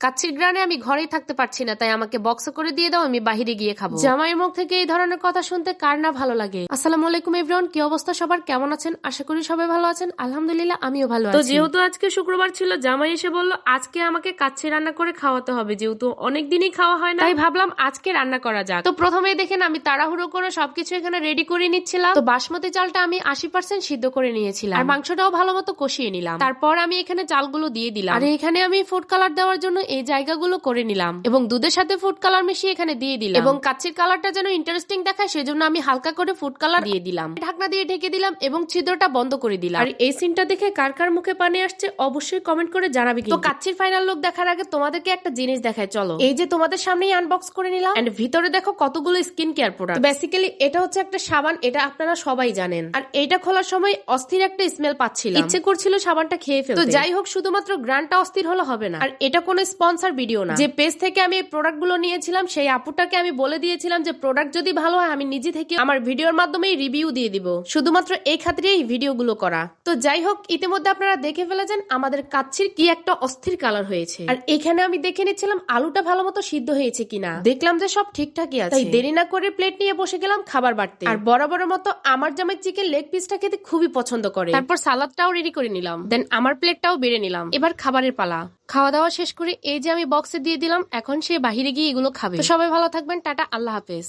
কাচ্চির গ্রানে আমি ঘরেই থাকতে পারছি না, তাই আমাকে বক্স করে দিয়ে দাও, আমি বাহিরে গিয়ে খাবো। জামাইয়ের মুখ থেকে এই ধরনের কথা শুনতে কার না ভালো লাগে। আসসালামু আলাইকুম এভরিওয়ান, কি অবস্থা সবার, কেমন আছেন? আশা করি সবাই ভালো আছেন। আলহামদুলিল্লাহ আমিও ভালো আছি। তো যেহেতু আজকে শুক্রবার ছিল, জামাই এসে বললো আজকে আমাকে কাচ্চি রান্না করে খাওয়াতে হবে, যেহেতু অনেক দিনই খাওয়া হয় না, তাই ভাবলাম আজকে রান্না করা যাক। তো প্রথমেই দেখেন আমি তাড়াহুড়ো করে সবকিছু এখানে রেডি করে নিচ্ছিলাম। তো বাসমতি চালটা আমি 80% সিদ্ধ করে নিয়েছিলাম, আর মাংসটাও ভালো মতো কষিয়ে নিলাম। তারপর আমি এখানে চালগুলো দিয়ে দিলাম, আর এখানে আমি ফুড কালার দেওয়ার জন্য এই জায়গাগুলো করে নিলাম, এবং দুধের সাথে ফুড কালার মিশিয়ে এখানে দিয়ে দিলাম, এবং কাচ্চির কালারটা যেন ইন্টারেস্টিং দেখায় সেজন্য আমি হালকা করে ফুড কালার দিয়ে দিলাম। ঢাকনা দিয়ে ঢেকে দিলাম এবং ছিদ্রটা বন্ধ করে দিলাম। আর এই সিনটা দেখে কার কার মুখে পানি আসছে অবশ্যই কমেন্ট করে জানাবে। তো কাচ্চির ফাইনাল লুক দেখার আগে তোমাদেরকে একটা জিনিস দেখায়, চলো। এই যে তোমাদের সামনেই আনবক্স করে নিলাম, এন্ড ভিতরে দেখো কতগুলো স্কিন কেয়ার প্রোডাক্ট। বেসিক্যালি এটা হচ্ছে একটা সাবান, এটা আপনারা সবাই জানেন। আর এইটা খোলার সময় অস্থির একটা স্মেল পাচ্ছিলাম, ইচ্ছে করছিল সাবানটা খেয়ে ফেলতে। তো যাই হোক, শুধুমাত্র গ্রানটা অস্থির হলে হবে না। আর এটা কোনো স্পন্সর ভিডিও না। যে পেজ থেকে আমি এই প্রোডাক্ট গুলো নিয়েছিলাম, সেই আপুটাকে আমি বলে দিয়েছিলাম যে প্রোডাক্ট যদি ভালো হয় আমি নিজে থেকে আমার ভিডিওর মাধ্যমে রিভিউ দিয়ে দিব, শুধুমাত্র এই খাতিরে এই ভিডিও গুলো করা। তো যাই হোক, ইতিমধ্যে আপনারা দেখে ফেলেছেন আমাদের কাচ্চির কি একটা অস্থির কালার হয়েছে। আর এখানে আমি দেখে নিচ্ছিলাম আলুটা ভালো মতো সিদ্ধ হয়েছে কিনা, দেখলাম যে সব ঠিকঠাকই আছে, তাই দেরি না করে প্লেট নিয়ে বসে গেলাম খাবার বাড়তে। আর বরাবরের মতো আমার জামাই চিকেন লেগ পিসটা খেতে খুবই পছন্দ করে। তারপর সালাদটাও রেডি করে নিলাম, দেন আমার প্লেটটাও বেড়ে নিলাম। এবার খাবারের পালা। খাওয়া দাওয়া শেষ করে এই যে আমি বক্সে দিয়ে দিলাম, এখন সে বাহিরে গিয়ে এগুলো খাবে। তো সবাই ভালো থাকবেন, টাটা, আল্লাহ হাফেজ।